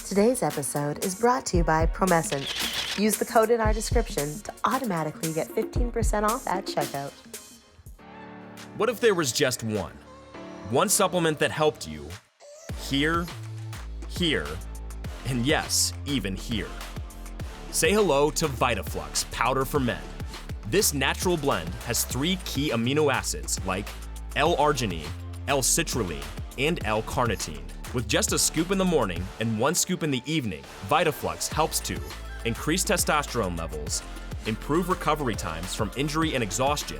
Today's episode is brought to you by Promescent. Use the code in our description to automatically get 15% off at checkout. What if there was just one supplement that helped you here, and yes, even here? Say hello to VitaFlux Powder for Men. This natural blend has 3 key amino acids like L-arginine, L-citrulline, and L-carnitine. With just a scoop in the morning and 1 scoop in the evening, VitaFlux helps to increase testosterone levels, improve recovery times from injury and exhaustion,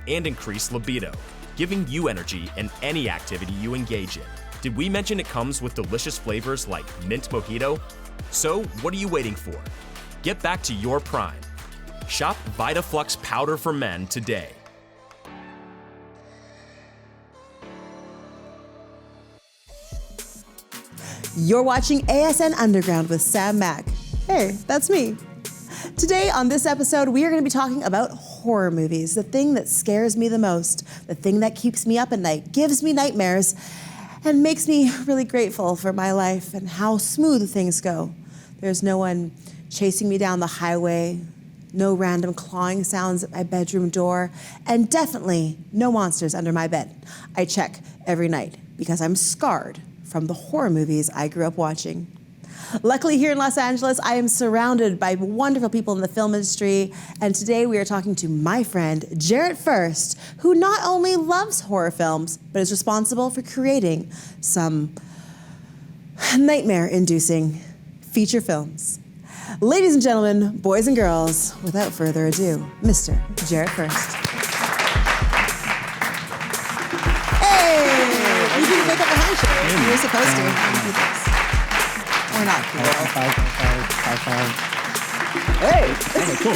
and increase libido, giving you energy in any activity you engage in. Did we mention it comes with delicious flavors like mint mojito? So what are you waiting for? Get back to your prime. Shop VitaFlux Powder for Men today. You're watching ASN Underground with Sam Mack. Hey, that's me. Today on this episode, we are going to be talking about horror movies, the thing that scares me the most, the thing that keeps me up at night, gives me nightmares, and makes me really grateful for my life and how smooth things go. There's no one chasing me down the highway, no random clawing sounds at my bedroom door, and definitely no monsters under my bed. I check every night because I'm scarred from the horror movies I grew up watching. Luckily, here in Los Angeles, I am surrounded by wonderful people in the film industry, and today we are talking to my friend, Jarrett FURST, who not only loves horror films, but is responsible for creating some nightmare-inducing feature films. Ladies and gentlemen, boys and girls, without further ado, Mr. Jarrett FURST. Hey! You didn't make up a handshake. You're supposed to. Do this. Or not. High five. Hey! Okay, cool.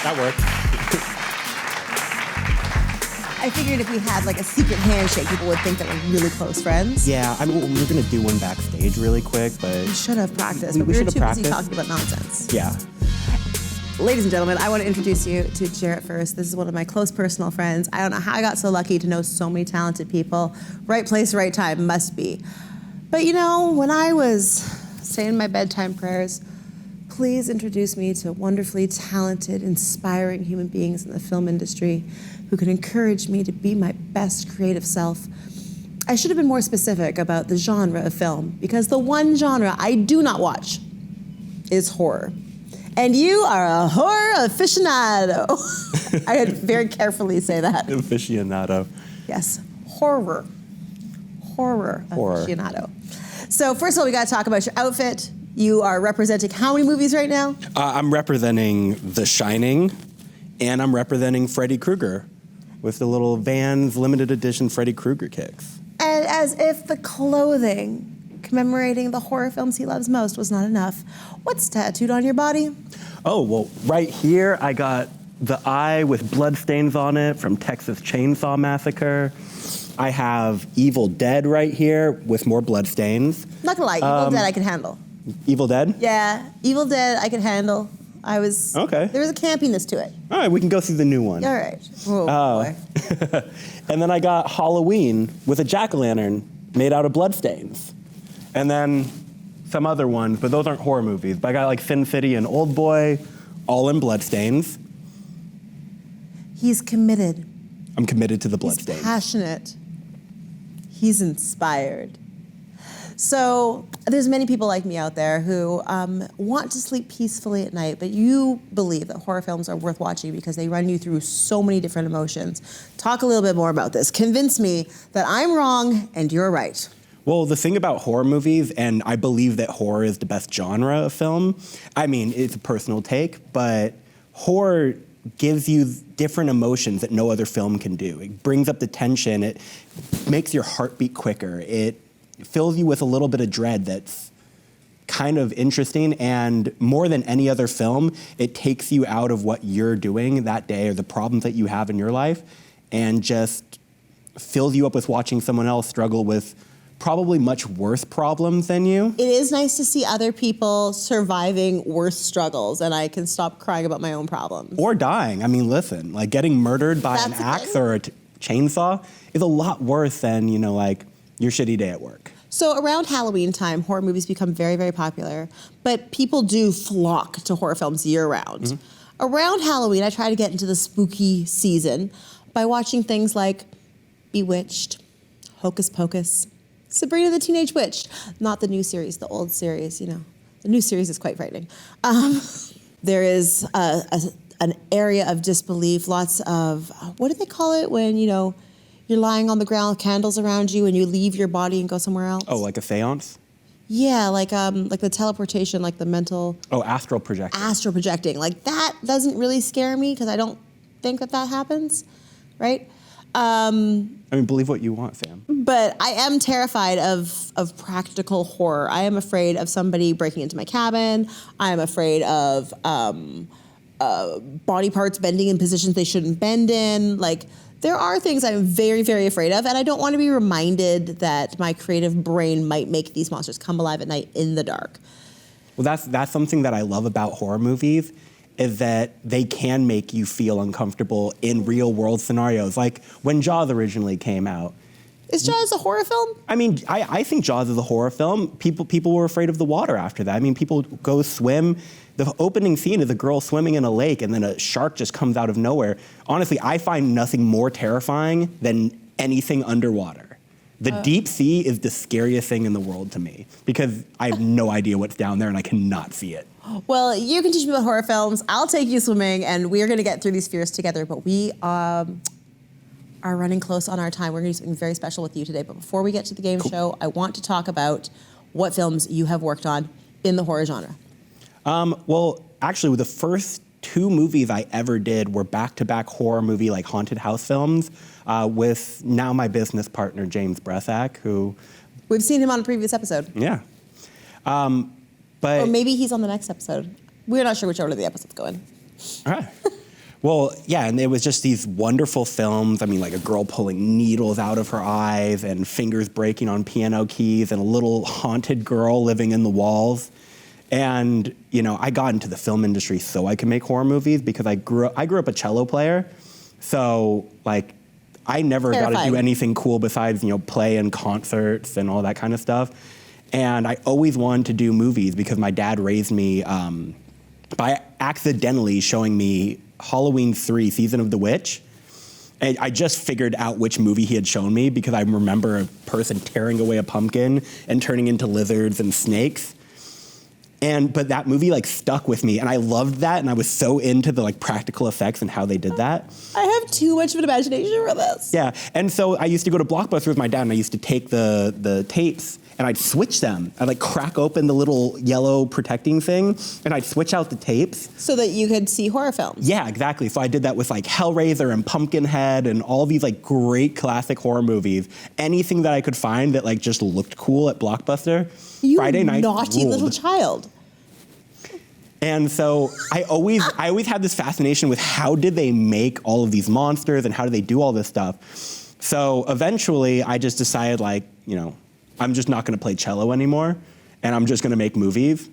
That worked. I figured if we had like a secret handshake, people would think that we're really close friends. Yeah, I mean, we were gonna do one backstage really quick, but We should have practiced, but we we were should too have busy practiced. talking about nonsense. yeah. Ladies and gentlemen, I want to introduce you to Jarrett FURST. This is one of my close personal friends. I don't know how I got so lucky to know so many talented people. Right place, right time, must be. But you know, when I was saying my bedtime prayers, please introduce me to wonderfully talented, inspiring human beings in the film industry who can encourage me to be my best creative self. I should have been more specific about the genre of film, because the one genre I do not watch is horror. And you are a horror aficionado. I had very carefully say that. Aficionado. Yes, horror aficionado. So first of all, we got to talk about your outfit. You are representing how many movies right now? I'm representing The Shining, and I'm representing Freddy Krueger with the little Vans limited edition Freddy Krueger kicks. And as if the clothing commemorating the horror films he loves most was not enough, what's tattooed on your body? Oh, well, right here I got the eye with bloodstains on it from Texas Chainsaw Massacre. I have Evil Dead right here with more bloodstains. Not gonna lie, Evil Dead I can handle. Evil Dead? Yeah, Evil Dead I can handle. Okay. There was a campiness to it. All right, we can go see the new one. All right. Oh, boy. And then I got Halloween with a jack-o'-lantern made out of bloodstains. And then some other ones, but those aren't horror movies. But I got like Sin City and Old Boy, all in bloodstains. He's committed. I'm committed to the He's bloodstains. passionate. He's inspired. So there's many people like me out there who want to sleep peacefully at night, but you believe that horror films are worth watching because they run you through so many different emotions. Talk a little bit more about this. Convince me that I'm wrong and you're right. Well, the thing about horror movies, and I believe that horror is the best genre of film, I mean, it's a personal take, but horror gives you different emotions that no other film can do. It brings up the tension, it makes your heart beat quicker, it fills you with a little bit of dread that's kind of interesting, and more than any other film, it takes you out of what you're doing that day or the problems that you have in your life and just fills you up with watching someone else struggle with probably much worse problems than you. It is nice to see other people surviving worse struggles, and I can stop crying about my own problems. Or dying. I mean, listen, like getting murdered by an That's the axe thing. or a chainsaw is a lot worse than, like, your shitty day at work. So around Halloween time, horror movies become very, very popular, but people do flock to horror films year round. Mm-hmm. Around Halloween, I try to get into the spooky season by watching things like Bewitched, Hocus Pocus, Sabrina the Teenage Witch, not the new series, the old series, The new series is quite frightening. There is an area of disbelief, lots of, what do they call it when, you're lying on the ground, candles around you, and you leave your body and go somewhere else? Oh, like a seance? Yeah, like the teleportation, like the mental... Oh, astral projecting. Astral projecting. Like, that doesn't really scare me because I don't think that happens, right? Believe what you want, Sam. But I am terrified of practical horror. I am afraid of somebody breaking into my cabin. I am afraid of body parts bending in positions they shouldn't bend in. Like, there are things I'm very, very afraid of, and I don't want to be reminded that my creative brain might make these monsters come alive at night in the dark. Well, that's something that I love about horror movies, is that they can make you feel uncomfortable in real world scenarios. Like when Jaws originally came out. Is Jaws a horror film? I think Jaws is a horror film. People were afraid of the water after that. People go swim. The opening scene is a girl swimming in a lake and then a shark just comes out of nowhere. Honestly, I find nothing more terrifying than anything underwater. The deep sea is the scariest thing in the world to me because I have no idea what's down there and I cannot see it. Well, you can teach me about horror films. I'll take you swimming, and we are going to get through these fears together. But we are running close on our time. We're going to do something very special with you today. But before we get to the game show, I want to talk about what films you have worked on in the horror genre. Well, actually, the first two movies I ever did were back-to-back horror movie, like haunted house films, with now my business partner, James Bresack, who... We've seen him on a previous episode. Yeah. Or maybe he's on the next episode. We're not sure which order the episode's going. All right. Well, yeah, and it was just these wonderful films. Like a girl pulling needles out of her eyes and fingers breaking on piano keys and a little haunted girl living in the walls. And, I got into the film industry so I could make horror movies because I grew up a cello player. So, I never got to do anything cool besides, play and concerts and all that kind of stuff. And I always wanted to do movies because my dad raised me by accidentally showing me Halloween 3, Season of the Witch. And I just figured out which movie he had shown me because I remember a person tearing away a pumpkin and turning into lizards and snakes. But that movie stuck with me, and I loved that, and I was so into the practical effects and how they did that. I have too much of an imagination for this. Yeah, and so I used to go to Blockbuster with my dad, and I used to take the tapes, and I'd switch them. I'd crack open the little yellow protecting thing, and I'd switch out the tapes. So that you could see horror films. Yeah, exactly. So I did that with Hellraiser and Pumpkinhead and all these great classic horror movies. Anything that I could find that just looked cool at Blockbuster. You Friday night naughty ruled. little child. And so I always had this fascination with how did they make all of these monsters and how do they do all this stuff. So eventually I just decided I'm just not going to play cello anymore and I'm just going to make movies.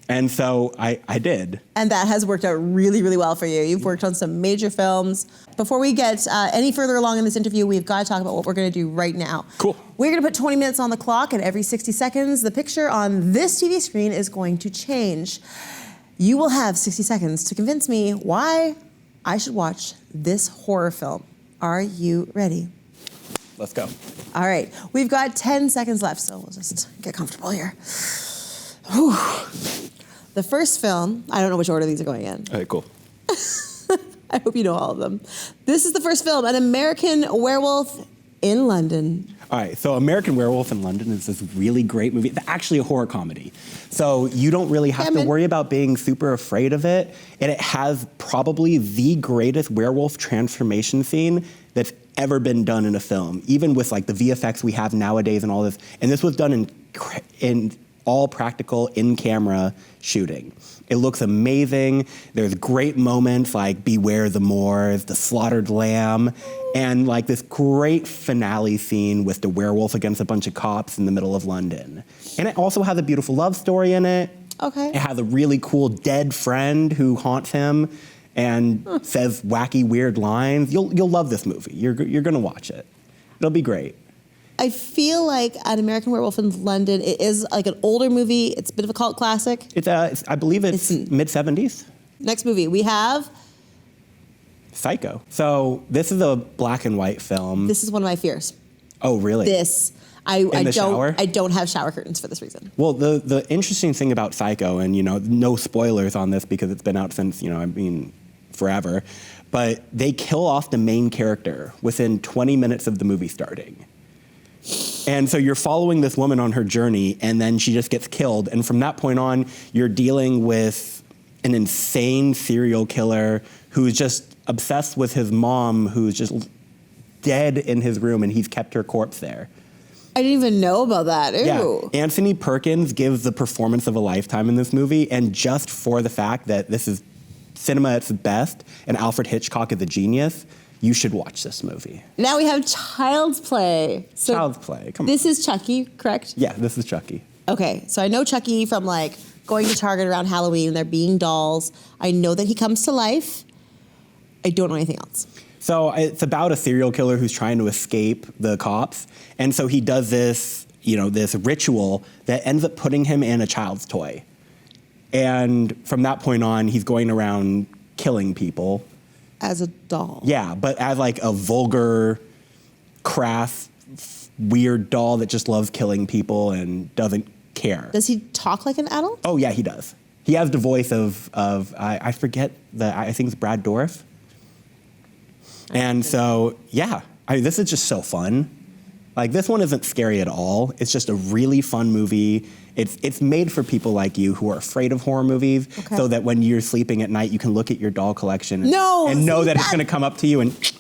And so I did. And that has worked out really, really well for you. You've worked on some major films. Before we get any further along in this interview, we've got to talk about what we're going to do right now. Cool. We're going to put 20 minutes on the clock, and every 60 seconds, the picture on this TV screen is going to change. You will have 60 seconds to convince me why I should watch this horror film. Are you ready? Let's go. All right. We've got 10 seconds left, so we'll just get comfortable here. Whew. The first film, I don't know which order these are going in. All right, cool. I hope you know all of them. This is the first film, An American Werewolf in London. All right, so American Werewolf in London is this really great movie. It's actually a horror comedy. So you don't really have to worry about being super afraid of it. And it has probably the greatest werewolf transformation scene that's ever been done in a film, even with the VFX we have nowadays and all this. And this was done in all practical in-camera shooting. It looks amazing. There's great moments like Beware the Moors, the slaughtered lamb, and this great finale scene with the werewolf against a bunch of cops in the middle of London. And it also has a beautiful love story in it. Okay. It has a really cool dead friend who haunts him and says wacky, weird lines. You'll love this movie. You're gonna watch it. It'll be great. I feel like An American Werewolf in London, it is like an older movie. It's a bit of a cult classic. I believe it's mid-70s. Next movie, we have... Psycho. So this is a black and white film. This is one of my fears. Oh, really? I shower? don't have shower curtains for this reason. Well, the interesting thing about Psycho, and no spoilers on this because it's been out since forever, but they kill off the main character within 20 minutes of the movie starting. And so you're following this woman on her journey, and then she just gets killed. And from that point on, you're dealing with an insane serial killer who's just obsessed with his mom, who's just dead in his room, and he's kept her corpse there. I didn't even know about that. Ew. Yeah. Anthony Perkins gives the performance of a lifetime in this movie, and just for the fact that this is cinema at its best, and Alfred Hitchcock is a genius, you should watch this movie. Now we have Child's Play. So Child's Play, come on. This is Chucky, correct? Yeah, this is Chucky. Okay, so I know Chucky from going to Target around Halloween and there being dolls. I know that he comes to life. I don't know anything else. So it's about a serial killer who's trying to escape the cops. And so he does this, this ritual that ends up putting him in a child's toy. And from that point on, he's going around killing people. As a doll. Yeah, but as a vulgar, crass, weird doll that just loves killing people and doesn't care. Does he talk like an adult? Oh, yeah, he does. He has the voice of I forget, I think it's Brad Dourif. And so, yeah, this is just so fun. This one isn't scary at all. It's just a really fun movie. It's made for people like you who are afraid of horror movies, so that when you're sleeping at night, you can look at your doll collection and know that it's going to come up to you and...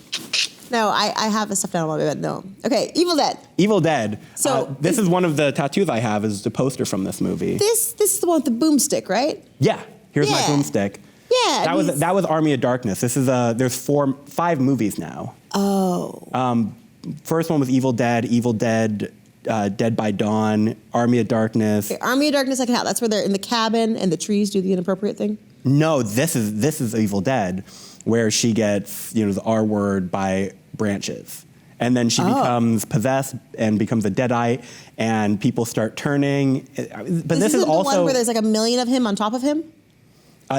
No, I have a stuffed animal, but no. Okay, Evil Dead. Evil Dead. So this is one of the tattoos I have is the poster from this movie. This is the one with the boomstick, right? Yeah, here's my boomstick. Yeah. That was Army of Darkness. This is there's 5 movies now. Oh. First one was Evil Dead, Dead by Dawn, Army of Darkness. Okay, Army of Darkness I can have. That's where they're in the cabin and the trees do the inappropriate thing? No, this is Evil Dead, where she gets, the R word by branches. And then she becomes possessed and becomes a deadite, and people start turning. But this is also the one where there's a million of him on top of him?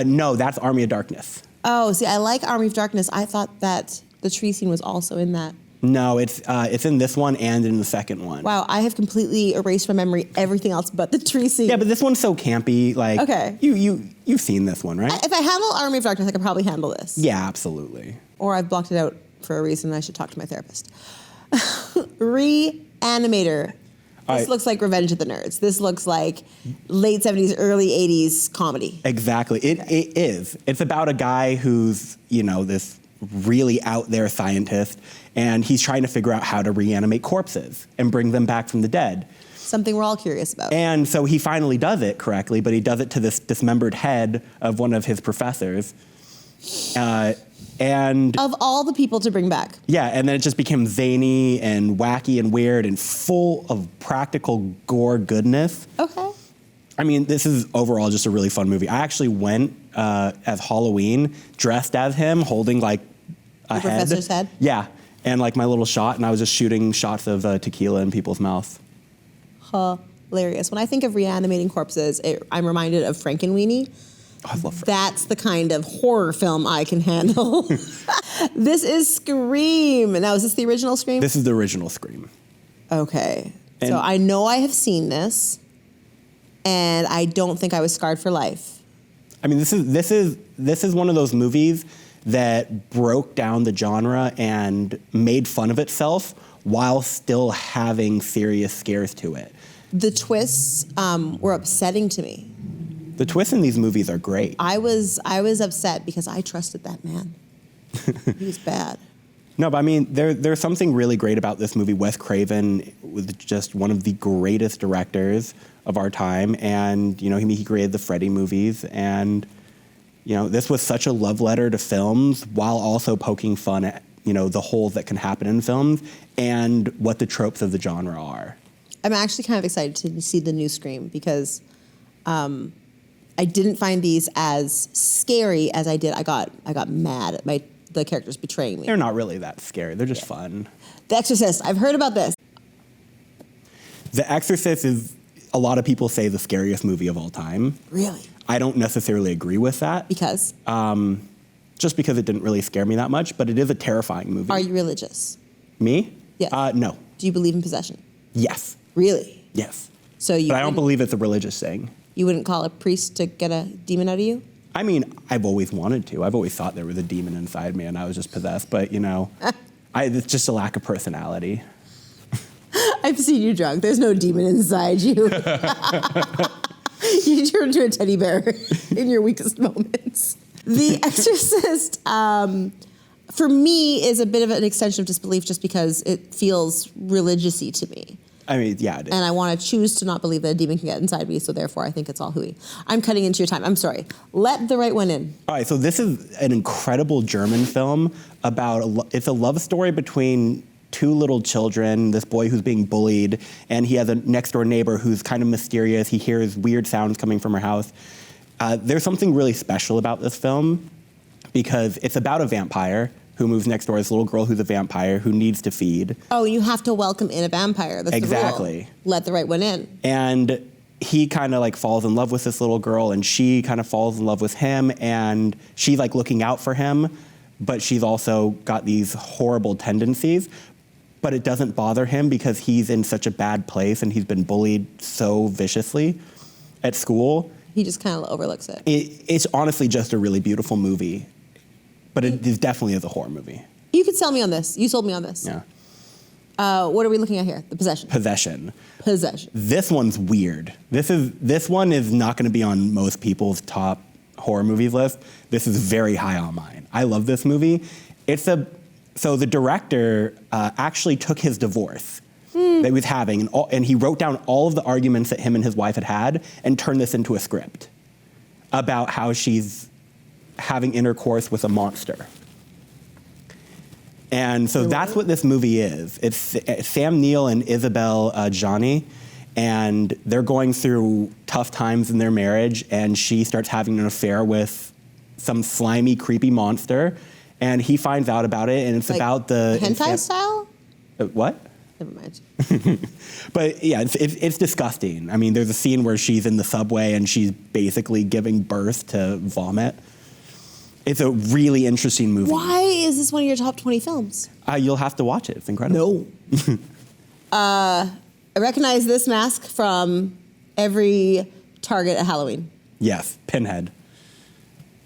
No, that's Army of Darkness. Oh, see, I like Army of Darkness. I thought that the tree scene was also in that. No, it's in this one and in the second one. Wow, I have completely erased from memory everything else but the tree scene. Yeah, but this one's so campy. Okay. You've seen this one, right? If I handle Army of Darkness, I could probably handle this. Yeah, absolutely. Or I've blocked it out for a reason. I should talk to my therapist. Reanimator. This looks like Revenge of the Nerds. This looks like late 70s, early 80s comedy. Exactly. It is. It's about a guy who's, this really out there scientist, and he's trying to figure out how to reanimate corpses and bring them back from the dead. Something we're all curious about. And so he finally does it correctly, but he does it to this dismembered head of one of his professors. And of all the people to bring back. Yeah, and then it just became zany and wacky and weird and full of practical gore goodness. Okay. I mean, this is overall just a really fun movie. I actually went as Halloween dressed as him, holding a head. Professor's head? Yeah, and my little shot, and I was just shooting shots of tequila in people's mouths. Hilarious. When I think of reanimating corpses, I'm reminded of Frankenweenie. Oh, I love That's the kind of horror film I can handle. This is Scream. Now, is this the original Scream? This is the original Scream. Okay. So I know I have seen this, and I don't think I was scarred for life. I mean, this is one of those movies that broke down the genre and made fun of itself while still having serious scares to it. The twists were upsetting to me. The twists in these movies are great. I was upset because I trusted that man. He was bad. No, but I mean, there's something really great about this movie. Wes Craven was just one of the greatest directors of our time, and he created the Freddy movies, and this was such a love letter to films while also poking fun at the holes that can happen in films and what the tropes of the genre are. I'm actually kind of excited to see the new Scream because I didn't find these as scary as I did. I got mad at the characters betraying me. They're not really that scary. They're just fun. The Exorcist. I've heard about this. The Exorcist is, a lot of people say, the scariest movie of all time. Really? I don't necessarily agree with that. Because? Just because it didn't really scare me that much, but it is a terrifying movie. Are you religious? Me? Yes. No. Do you believe in possession? Yes. Really? Yes. So you But I don't believe it's a religious thing. You wouldn't call a priest to get a demon out of you? I mean, I've always wanted to. I've always thought there was a demon inside me and I was just possessed. But, you know, it's just a lack of personality. I've seen you drunk. There's no demon inside you. You turn into a teddy bear in your weakest moments. The Exorcist, for me, is a bit of an extension of disbelief just because it feels religious-y to me. I mean, yeah, it is. And I want to choose to not believe that a demon can get inside me, so therefore I think it's all hooey. I'm cutting into your time. I'm sorry. Let the right one in. All right, so this is an incredible German film about, it's a love story between two little children, this boy who's being bullied, and he has a next door neighbor who's kind of mysterious. He hears weird sounds coming from her house. There's something really special about this film because it's about a vampire who moves next door, this little girl who's a vampire who needs to feed. Oh, you have to welcome in a vampire. That's exactly. The rule. Let the right one in. And he kind of like falls in love with this little girl and she kind of falls in love with him and she's like looking out for him, but she's also got these horrible tendencies. But it doesn't bother him because he's in such a bad place and he's been bullied so viciously at school. He just kind of overlooks it. It's honestly just a really beautiful movie, but it is definitely is a horror movie. You could sell me on this. You sold me on this. Yeah. What are we looking at here? The Possession. Possession. This one's weird. This one is not going to be on most people's top horror movies list. This is very high on mine. I love this movie. So the director actually took his divorce that he was having, and he wrote down all of the arguments that him and his wife had and turned this into a script about how she's having intercourse with a monster. And so that's what this movie is. It's Sam Neill and Isabelle Adjani, and they're going through tough times in their marriage, and she starts having an affair with some slimy, creepy monster. And he finds out about it, and it's like about the hentai style. What? Never mind. But yeah, it's disgusting. I mean, there's a scene where she's in the subway and she's basically giving birth to vomit. It's a really interesting movie. Why is this one of your top 20 films? You'll have to watch it. It's incredible. No. I recognize this mask from every Target at Halloween. Yes, Pinhead.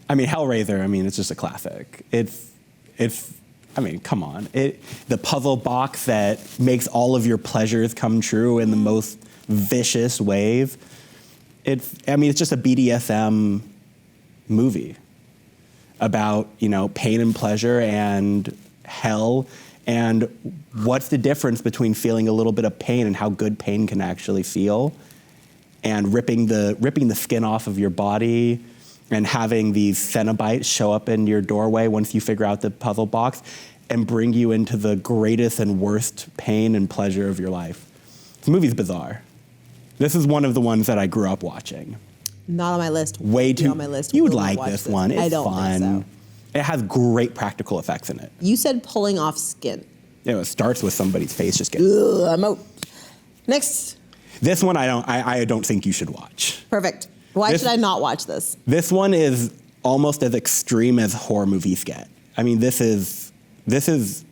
I mean, Hellraiser, I mean, it's just a classic. I mean, come on. The puzzle box that makes all of your pleasures come true in the most vicious ways. It's just a BDSM movie about, pain and pleasure and hell and what's the difference between feeling a little bit of pain and how good pain can actually feel and ripping the skin off of your body and having these Cenobites show up in your doorway once you figure out the puzzle box and bring you into the greatest and worst pain and pleasure of your life. This movie's bizarre. This is one of the ones that I grew up watching. Not on my list. Way too. On my list. You would like this one. It's I don't fun. think so. It has great practical effects in it. You said pulling off skin. It starts with somebody's face just getting. Ugh, I'm out. Next. This one I don't think you should watch. Perfect. Why should I not watch this? This one is almost as extreme as horror movies get. I mean, this is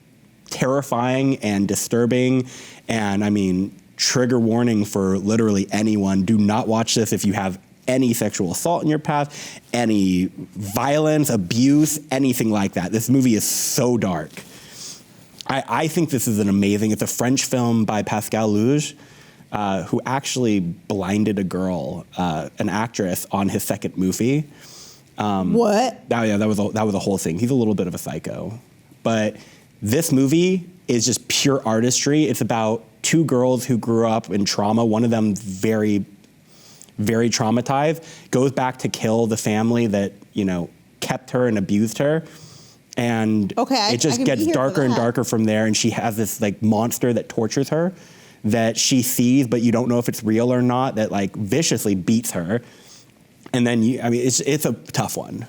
terrifying and disturbing, and I mean, trigger warning for literally anyone. Do not watch this if you have any sexual assault in your past, any violence, abuse, anything like that. This movie is so dark. I think this is it's a French film by Pascal Luge, who actually blinded a girl, an actress, on his second movie. What? That was a whole thing. He's a little bit of a psycho. But this movie is just pure artistry. It's about two girls who grew up in trauma. One of them very, very traumatized, goes back to kill the family that, kept her and abused her. And it just gets darker and darker from there. And she has this monster that tortures her that she sees, but you don't know if it's real or not, that viciously beats her. And then it's a tough one.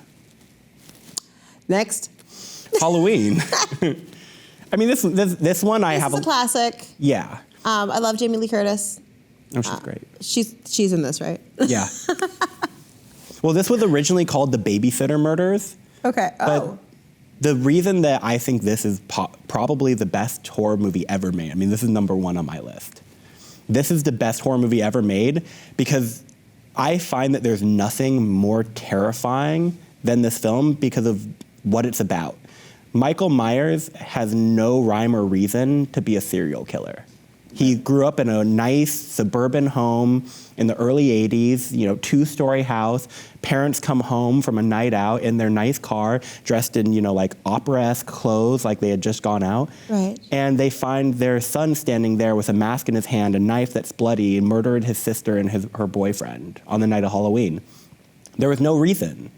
Next. Halloween. I mean, this one I have a classic. Yeah. I love Jamie Lee Curtis. Oh, she's great. She's in this, right? Yeah. Well, this was originally called The Babysitter Murders. Okay. But the reason that I think this is probably the best horror movie ever made, I mean, this is number 1 on my list. This is the best horror movie ever made because I find that there's nothing more terrifying than this film because of what it's about. Michael Myers has no rhyme or reason to be a serial killer. He grew up in a nice suburban home in the early 80s, 2-story house. Parents come home from a night out in their nice car, dressed in, like opera-esque clothes, like they had just gone out. Right. And they find their son standing there with a mask in his hand, a knife that's bloody, and murdered his sister and her boyfriend on the night of Halloween. There was no reason.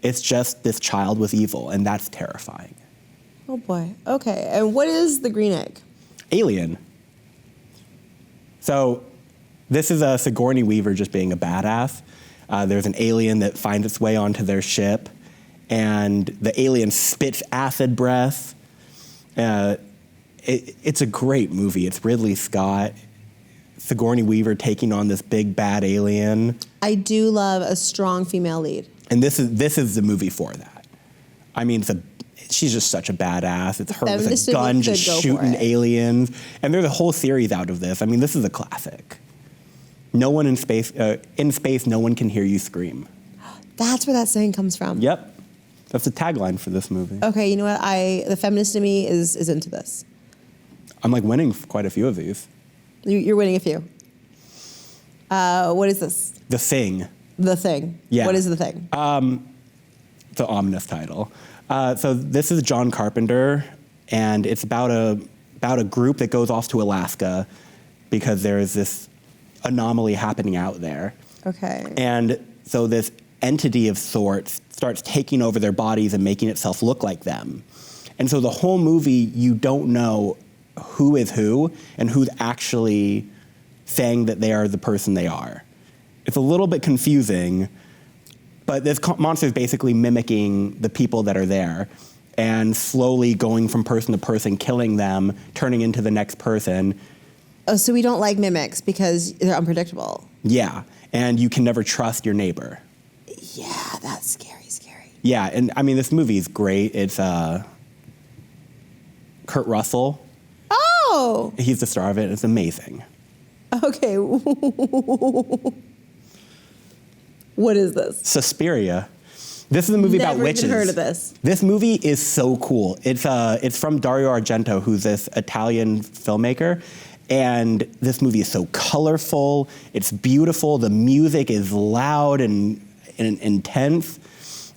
It's just this child was evil, and that's terrifying. Oh boy. Okay. And what is the green egg? Alien. So this is a Sigourney Weaver just being a badass. There's an alien that finds its way onto their ship, and the alien spits acid breath. It's a great movie. It's Ridley Scott, Sigourney Weaver taking on this big bad alien. I do love a strong female lead. And this is the movie for that. I mean, she's just such a badass. It's her with a gun just shooting aliens. And there's a whole series out of this. I mean, this is a classic. No one in space, no one can hear you scream. That's where that saying comes from. Yep. That's the tagline for this movie. Okay, you know what? The feminist in me is into this. I'm like winning quite a few of these. You're winning a few. What is this? The Thing. The Thing. Yeah. What is The Thing? It's an ominous title. So this is John Carpenter, and it's about a group that goes off to Alaska because there's this anomaly happening out there. Okay. And so this entity of sorts starts taking over their bodies and making itself look like them. And so the whole movie, you don't know who is who and who's actually saying that they are the person they are. It's a little bit confusing, but this monster is basically mimicking the people that are there and slowly going from person to person, killing them, turning into the next person. Oh, so we don't like mimics because they're unpredictable. Yeah, and you can never trust your neighbor. Yeah, that's scary. Yeah, and I mean, this movie is great. It's Kurt Russell. Oh! He's the star of it. It's amazing. Okay. What is this? Suspiria. This is a movie about witches. Never even heard of this. This movie is so cool. It's from Dario Argento, who's this Italian filmmaker. And this movie is so colorful. It's beautiful. The music is loud and intense.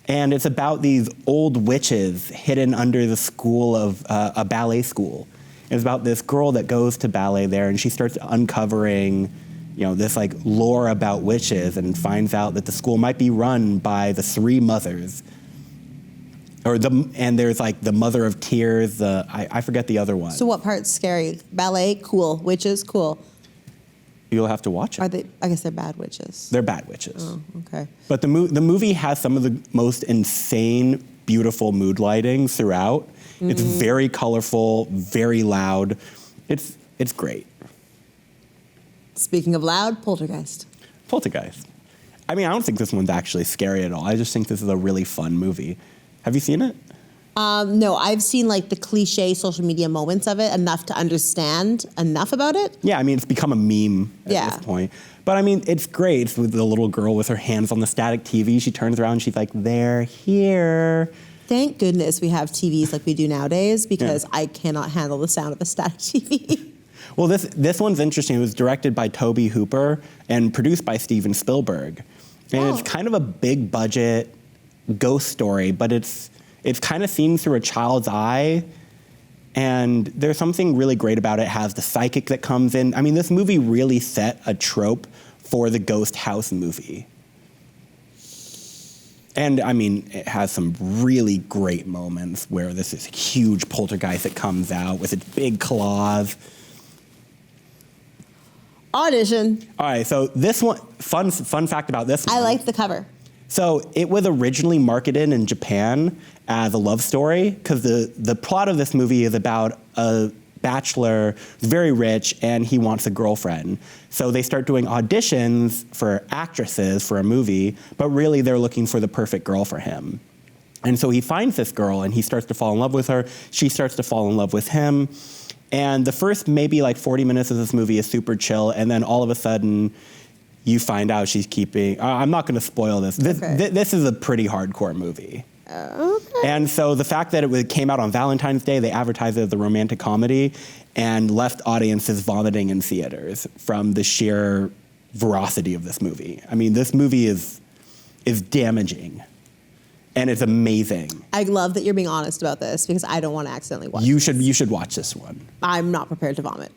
And it's about these old witches hidden under the school of a ballet school. It's about this girl that goes to ballet there, and she starts uncovering, this like lore about witches, and finds out that the school might be run by the three mothers. And there's like the Mother of Tears. I forget the other one. So what part's scary? Ballet, cool. Witches, cool. You'll have to watch it. Are they? I guess they're bad witches. They're bad witches. Oh, okay. But the movie has some of the most insane, beautiful mood lighting throughout. Mm-hmm. It's very colorful, very loud. It's great. Speaking of loud, Poltergeist. Poltergeist. I mean, I don't think this one's actually scary at all. I just think this is a really fun movie. Have you seen it? No, I've seen like the cliche social media moments of it enough to understand enough about it. Yeah, I mean, it's become a meme at this point. But I mean, it's great. It's with the little girl with her hands on the static TV. She turns around and she's like, they're here. Thank goodness we have TVs like we do nowadays, because I cannot handle the sound of a static TV. Well, this one's interesting. It was directed by Tobe Hooper and produced by Steven Spielberg. And it's kind of a big budget ghost story, but it's kind of seen through a child's eye, and there's something really great about it. It has the psychic that comes in. I mean, this movie really set a trope for the ghost house movie. And I mean, it has some really great moments where this is huge poltergeist that comes out with its big claws. Audition. All right, so this one, fun fact about this one. I like the cover. So it was originally marketed in Japan as a love story, because the plot of this movie is about a bachelor, very rich, and he wants a girlfriend. So they start doing auditions for actresses for a movie, but really they're looking for the perfect girl for him. And so he finds this girl and he starts to fall in love with her. She starts to fall in love with him. And the first maybe like 40 minutes of this movie is super chill, and then all of a sudden you find out she's keeping, I'm not gonna spoil this. This is a pretty hardcore movie. Okay. And so the fact that it came out on Valentine's Day, they advertised it as a romantic comedy and left audiences vomiting in theaters from the sheer veracity of this movie. I mean, this movie is damaging. And it's amazing. I love that you're being honest about this because I don't want to accidentally watch You this. should watch this one. I'm not prepared to vomit.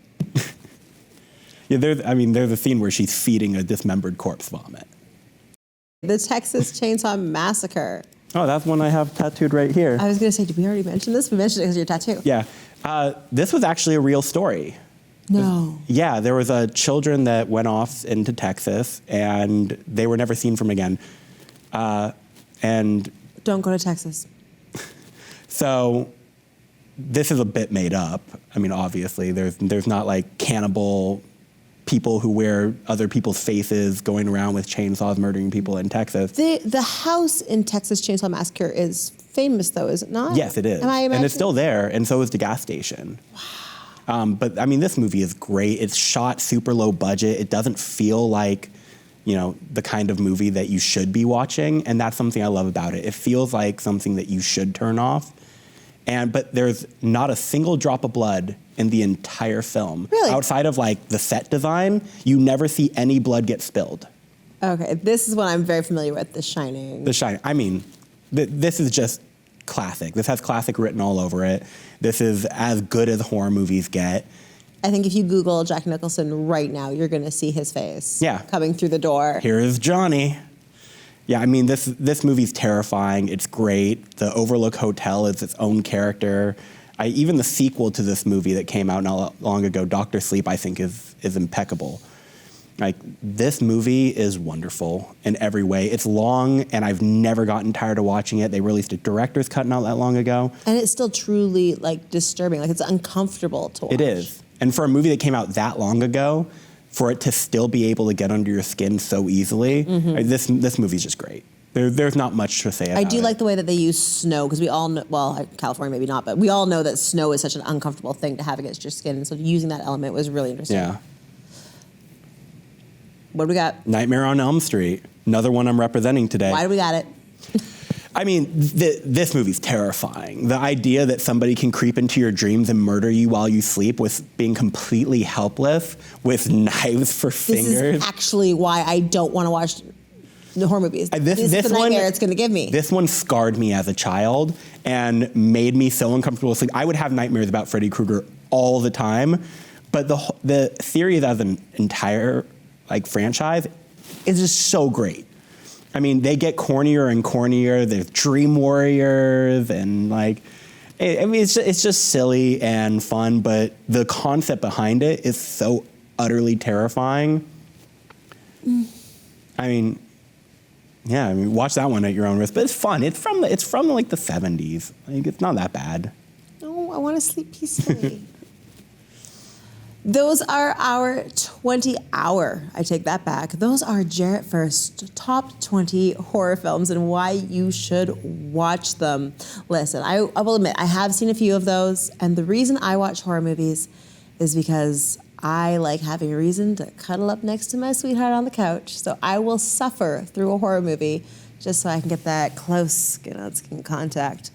Yeah, there's a scene where she's feeding a dismembered corpse vomit. The Texas Chainsaw Massacre. Oh, that's one I have tattooed right here. I was going to say, did we already mention this? We mentioned it because of your tattoo. Yeah. This was actually a real story. No. Yeah, there was children that went off into Texas, and they were never seen from again. And Don't go to Texas. so this is a bit made up. I mean, obviously, there's not like cannibal people who wear other people's faces going around with chainsaws murdering people in Texas. The house in Texas Chainsaw Massacre is famous, though, is it not? Yes, it is. And it's still there, and so is the gas station. Wow. But I mean, this movie is great. It's shot super low budget. It doesn't feel like, you know, the kind of movie that you should be watching, and that's something I love about it. It feels like something that you should turn off. But there's not a single drop of blood in the entire film. Really? Outside of like the set design, you never see any blood get spilled. Okay, this is what I'm very familiar with, The Shining. The Shining. I mean, this is just classic. This has classic written all over it. This is as good as horror movies get. I think if you Google Jack Nicholson right now, you're going to see his face coming through the door. Here is Johnny. Yeah, I mean, this movie's terrifying. It's great. The Overlook Hotel is its own character. Even the sequel to this movie that came out not long ago, Dr. Sleep, I think is impeccable. Like, this movie is wonderful in every way. It's long, and I've never gotten tired of watching it. They released a director's cut not that long ago. And it's still truly, like, disturbing. Like, it's uncomfortable to watch. It is. And for a movie that came out that long ago, for it to still be able to get under your skin so easily, this movie's just great. There's not much to say about it. I do like the way that they use snow, because we all know, well, California maybe not, but we all know that snow is such an uncomfortable thing to have against your skin, and so using that element was really interesting. Yeah. What do we got? Nightmare on Elm Street, another one I'm representing today. Why do we got it? I mean, this movie's terrifying. The idea that somebody can creep into your dreams and murder you while you sleep with being completely helpless with knives for fingers. This is actually why I don't want to watch the horror movies. This is the nightmare it's going to give me. This one scarred me as a child and made me so uncomfortable with sleep. I would have nightmares about Freddy Krueger all the time, but the series as an entire franchise is just so great. I mean, they get cornier and cornier. There's Dream Warriors and it's just silly and fun, but the concept behind it is so utterly terrifying. I mean, watch that one at your own risk. But it's fun. It's from the 70s. It's not that bad. No, I want to sleep peacefully. Those are our 20-hour, I take that back. Those are Jarrett FURST top 20 horror films and why you should watch them. Listen, I will admit, I have seen a few of those, and the reason I watch horror movies is because I like having a reason to cuddle up next to my sweetheart on the couch. So I will suffer through a horror movie just so I can get that close skin-on-skin contact.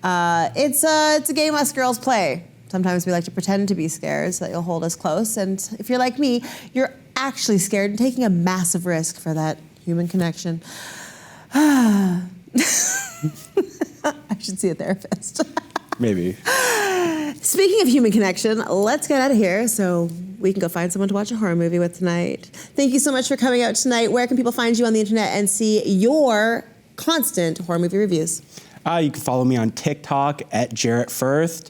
It's a game us girls play. Sometimes we like to pretend to be scared so that you'll hold us close. And if you're like me, you're actually scared and taking a massive risk for that human connection. I should see a therapist. Maybe. Speaking of human connection, let's get out of here so we can go find someone to watch a horror movie with tonight. Thank you so much for coming out tonight. Where can people find you on the internet and see your constant horror movie reviews? You can follow me on TikTok at Jarrett FURST.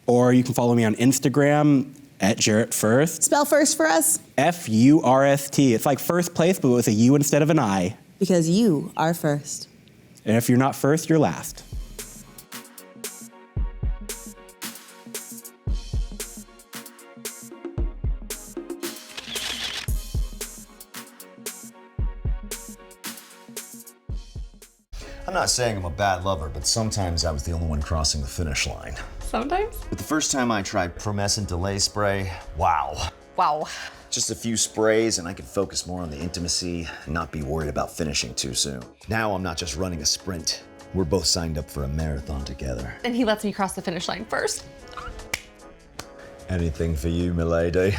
Or you can follow me on Instagram at Jarrett FURST. Spell FURST for us. FURST. It's like first place, but with a U instead of an I. Because you are first. And if you're not first, you're last. I'm not saying I'm a bad lover, but sometimes I was the only one crossing the finish line. Sometimes? But the first time I tried Promescent Delay Spray, wow. Wow. Just a few sprays and I could focus more on the intimacy and not be worried about finishing too soon. Now I'm not just running a sprint. We're both signed up for a marathon together. And he lets me cross the finish line first. Anything for you, milady?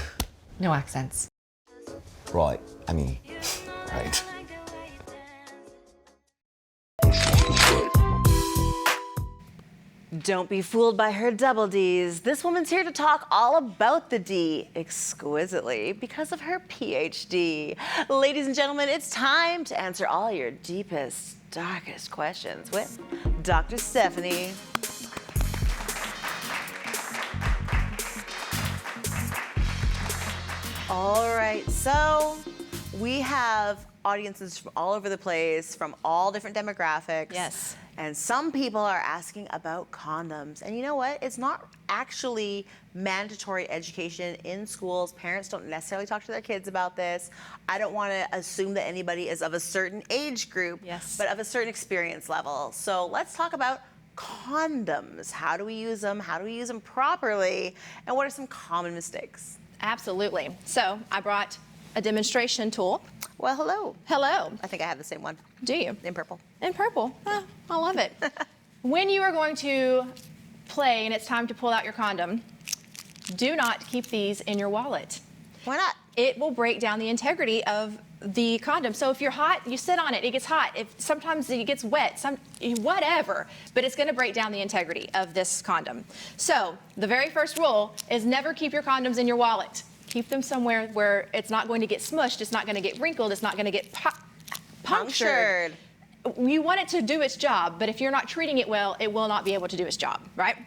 No accents. Right, I mean, right. Don't be fooled by her double Ds. This woman's here to talk all about the D exquisitely because of her PhD. Ladies and gentlemen, it's time to answer all your deepest, darkest questions with Dr. Stephanie. All right, so we have audiences from all over the place, from all different demographics. Yes. And some people are asking about condoms. And you know what? It's not actually mandatory education in schools. Parents don't necessarily talk to their kids about this. I don't want to assume that anybody is of a certain age group, Yes. but of a certain experience level. So let's talk about condoms. How do we use them? How do we use them properly? And what are some common mistakes? Absolutely. So I brought a demonstration tool. Well, hello. Hello. I think I have the same one. Do you? In purple. In purple. Oh, I love it. When you are going to play and it's time to pull out your condom, do not keep these in your wallet. Why not? It will break down the integrity of the condom. So if you're hot, you sit on it, it gets hot. If sometimes it gets wet, whatever, but it's gonna break down the integrity of this condom. So the very first rule is never keep your condoms in your wallet. Keep them somewhere where it's not going to get smushed, it's not gonna get wrinkled, it's not gonna get punctured. You want it to do its job, but if you're not treating it well, it will not be able to do its job, right?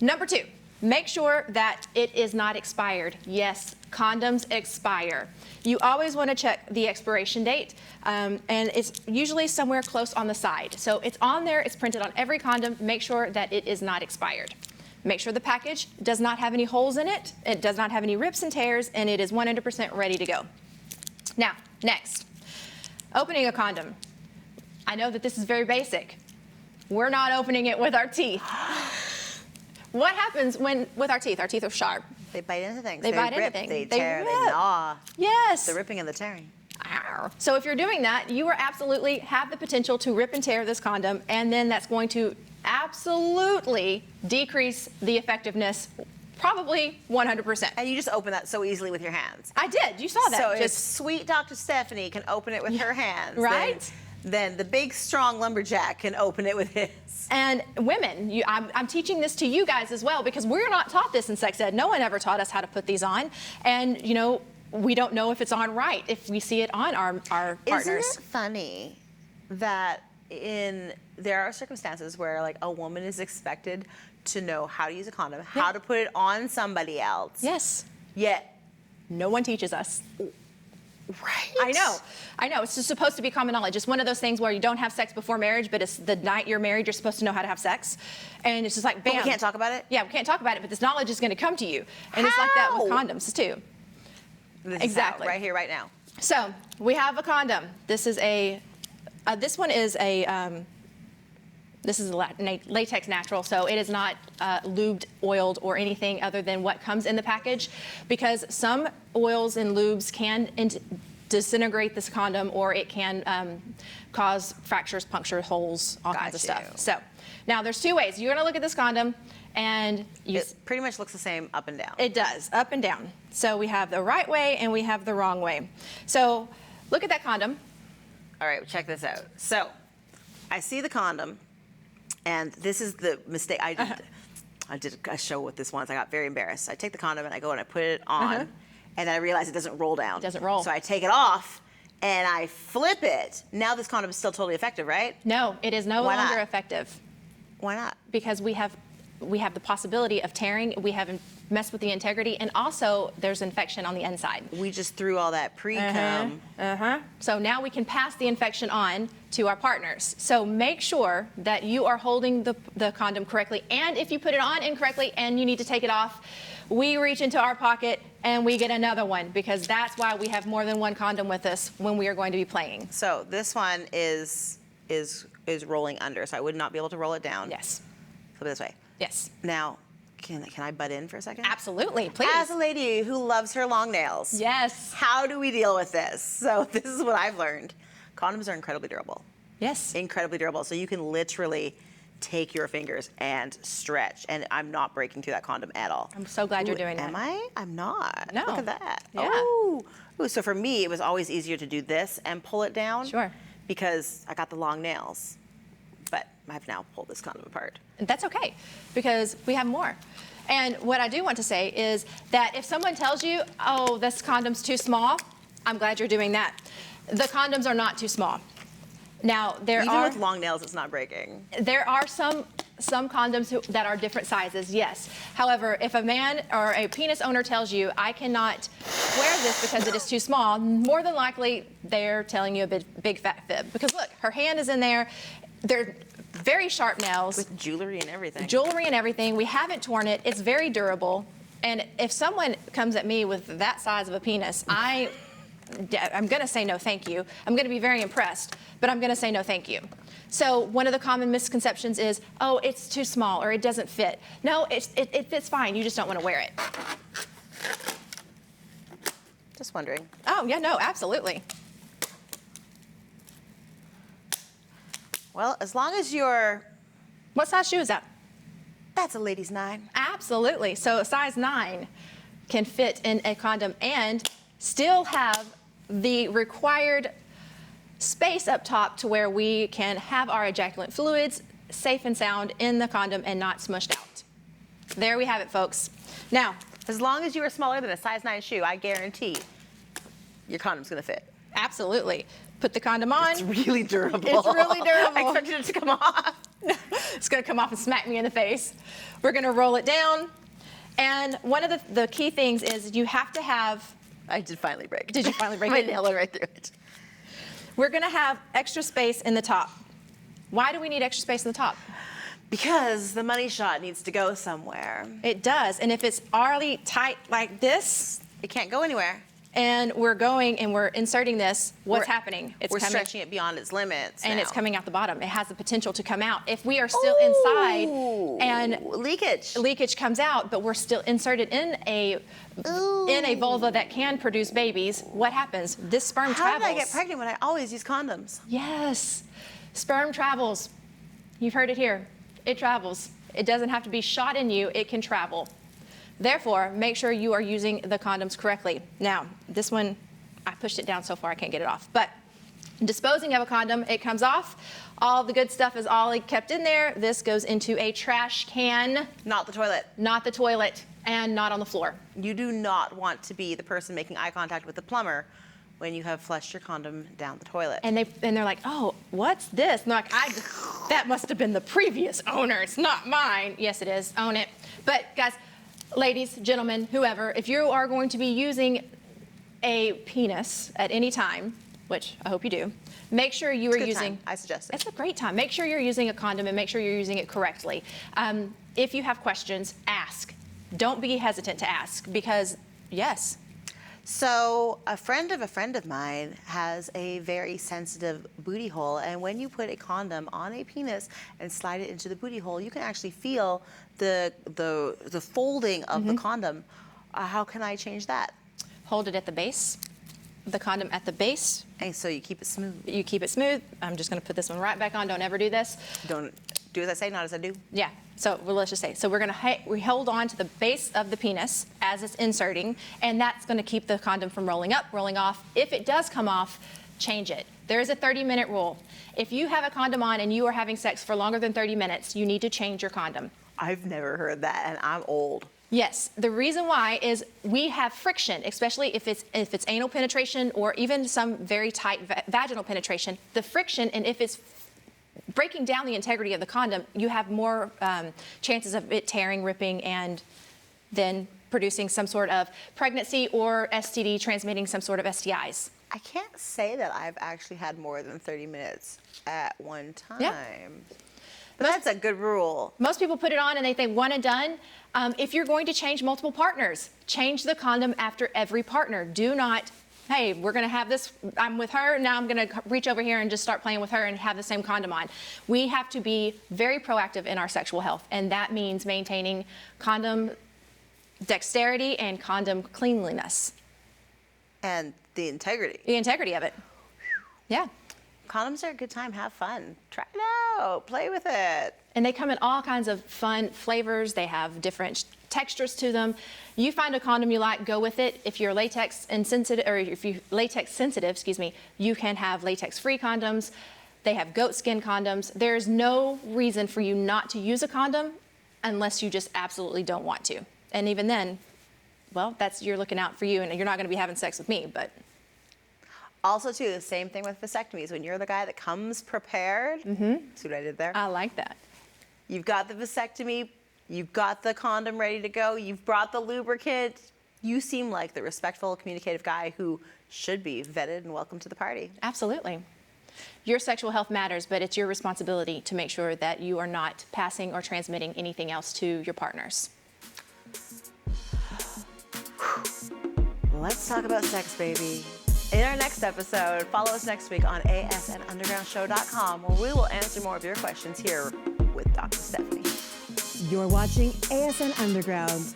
Number two, make sure that it is not expired. Yes, condoms expire. You always want to check the expiration date, and it's usually somewhere close on the side. So it's on there, it's printed on every condom. Make sure that it is not expired. Make sure the package does not have any holes in it, it does not have any rips and tears, and it is 100% ready to go. Now, next, opening a condom. I know that this is very basic. We're not opening it with our teeth. What happens with our teeth? Our teeth are sharp. They bite into things. They bite into rip, things. They They tear, they rip. gnaw. Yes. The ripping and the tearing. Ow. So if you're doing that, you are absolutely have the potential to rip and tear this condom, and then that's going to absolutely decrease the effectiveness, probably 100%. And you just open that so easily with your hands. I did. You saw that. So if sweet Dr. Stephanie can open it with her hands, Right? Then the big, strong lumberjack can open it with his. And women, I'm teaching this to you guys as well because we're not taught this in sex ed. No one ever taught us how to put these on. And, you know, we don't know if it's on right if we see it on our partners. Isn't it funny that there are circumstances where like a woman is expected to know how to use a condom, how to put it on somebody else. Yes. Yet no one teaches us. Right. I know. It's just supposed to be common knowledge. It's one of those things where you don't have sex before marriage, but it's the night you're married, you're supposed to know how to have sex. And it's just like, bam. But we can't talk about it? Yeah, we can't talk about it, but this knowledge is going to come to you. And it's like that with condoms, too. This Exactly. Is how, right here, right now. So we have a condom. This is this one is a latex natural, so it is not lubed, oiled, or anything other than what comes in the package, because some oils and lubes can disintegrate this condom, or it can cause fractures, puncture, holes, all kinds of stuff. So now there's two ways. You're gonna look at this condom, and it pretty much looks the same up and down. It does, up and down. So we have the right way and we have the wrong way. So look at that condom. All right, check this out. So I see the condom. And this is the mistake I did. I did a show with this once. I got very embarrassed. I take the condom and I go and I put it on, and I realize it doesn't roll down. It doesn't roll. So I take it off and I flip it. Now this condom is still totally effective, right? No, it is no longer effective. Why not? Because we have the possibility of tearing. We haven't messed with the integrity, and also there's infection on the inside. We just threw all that pre-cum. So now we can pass the infection on to our partners. So make sure that you are holding the condom correctly, and if you put it on incorrectly and you need to take it off, we reach into our pocket and we get another one, because that's why we have more than one condom with us when we are going to be playing. So this one is is rolling under, so I would not be able to roll it down. Yes. Flip it this way. Yes. Now, can I butt in for a second? Absolutely. Please. As a lady who loves her long nails, Yes. how do we deal with this? So this is what I've learned. Condoms are incredibly durable. Yes. Incredibly durable. So you can literally take your fingers and stretch, and I'm not breaking through that condom at all. I'm so glad you're doing that. Am I? I'm not. No. Look at that. Yeah. Ooh. Ooh, so for me, it was always easier to do this and pull it down. Sure. Because I got the long nails. But I've now pulled this condom apart. That's okay, because we have more. And what I do want to say is that if someone tells you, oh, this condom's too small, I'm glad you're doing that. The condoms are not too small. Now, Even with long nails, it's not breaking. there are some condoms that are different sizes, yes. However, if a man or a penis owner tells you, I cannot wear this because it is too small, more than likely they're telling you a big fat fib. Because look, her hand is in there. They're very sharp nails. With jewelry and everything. Jewelry and everything. We haven't torn it. It's very durable. And if someone comes at me with that size of a penis, I'm going to say no thank you. I'm going to be very impressed, but I'm going to say no thank you. So one of the common misconceptions is, oh, it's too small or it doesn't fit. No, it fits fine. You just don't want to wear it. Just wondering. Oh, yeah, no, absolutely. Well, as long as you're... What size shoe is that? That's a lady's 9. Absolutely. So a size 9 can fit in a condom and still have the required space up top to where we can have our ejaculant fluids safe and sound in the condom and not smushed out. There we have it, folks. Now, As long as you are smaller than a size 9 shoe, I guarantee your condom's going to fit. absolutely. Put the condom on. It's really durable. It's really durable. I expected it to come off. It's going to come off and smack me in the face. We're going to roll it down. And one of the key things is you have to have... I did finally break. Did you finally break I it? nailed it right through it. We're going to have extra space in the top. Why do we need extra space in the top? Because the money shot needs to go somewhere. It does. And if it's already tight like this, It can't go anywhere. and we're going and we're inserting this, what's happening? We're stretching it beyond its limits and now. it's coming out the bottom. It has the potential to come out. If we are still inside and leakage. leakage comes out, but we're still inserted in a vulva that can produce babies, what happens? This sperm How travels. did I get pregnant when I always use condoms? Yes, sperm travels. You've heard it here. It travels. It doesn't have to be shot in you. It can travel. Therefore, make sure you are using the condoms correctly. Now, this one, I pushed it down so far I can't get it off. But disposing of a condom, it comes off. All the good stuff is all kept in there. This goes into a trash can. Not the toilet. Not the toilet, and not on the floor. You do not want to be the person making eye contact with the plumber when you have flushed your condom down the toilet. And they're like, oh, what's this? And they're like, that must have been the previous owner. It's not mine. Yes, it is. Own it. But guys, ladies, gentlemen, whoever, if you are going to be using a penis at any time, which I hope you do, make sure you are It's a good using. time. I suggest it. It's a great time. Make sure you're using a condom and make sure you're using it correctly. If you have questions, ask. Don't be hesitant to ask because, yes. So a friend of mine has a very sensitive booty hole, and when you put a condom on a penis and slide it into the booty hole, you can actually feel the folding of the condom. How can I change that? Hold it at the base, the condom at the base. And so you keep it smooth. You keep it smooth. I'm just going to put this one right back on. Don't ever do this. Don't do as I say, not as I do. Yeah. So let's just say. So we're going to we hold on to the base of the penis as it's inserting, and that's going to keep the condom from rolling up, rolling off. If it does come off, change it. There is a 30-minute rule. If you have a condom on and you are having sex for longer than 30 minutes, you need to change your condom. I've never heard that, and I'm old. Yes, the reason why is we have friction, especially if it's anal penetration or even some very tight vaginal penetration. The friction, and if it's breaking down the integrity of the condom, you have more chances of it tearing, ripping, and then producing some sort of pregnancy or STD, transmitting some sort of STIs. I can't say that I've actually had more than 30 minutes at one time. Yeah. But that's a good rule. Most people put it on and they think one and done. If you're going to change multiple partners, change the condom after every partner. Do not hey, we're gonna have this, I'm with her, now I'm gonna reach over here and just start playing with her and have the same condom on. We have to be very proactive in our sexual health, and that means maintaining condom dexterity and condom cleanliness. And the integrity. The integrity of it. Yeah. Condoms are a good time. Have fun. Try it out. Play with it. And they come in all kinds of fun flavors. They have different textures to them. You find a condom you like, go with it. If you're latex insensitive, or if you're latex sensitive, excuse me, you can have latex-free condoms. They have goat skin condoms. There's no reason for you not to use a condom unless you just absolutely don't want to. And even then, well, you're looking out for you, and you're not going to be having sex with me, but. Also, too, the same thing with vasectomies. When you're the guy that comes prepared, see what I did there? I like that. You've got the vasectomy, you've got the condom ready to go, you've brought the lubricant. You seem like the respectful, communicative guy who should be vetted and welcome to the party. Absolutely. Your sexual health matters, but it's your responsibility to make sure that you are not passing or transmitting anything else to your partners. Let's talk about sex, baby. In our next episode, follow us next week on asnundergroundshow.com, where we will answer more of your questions here with Dr. Stephanie. You're watching ASN Underground.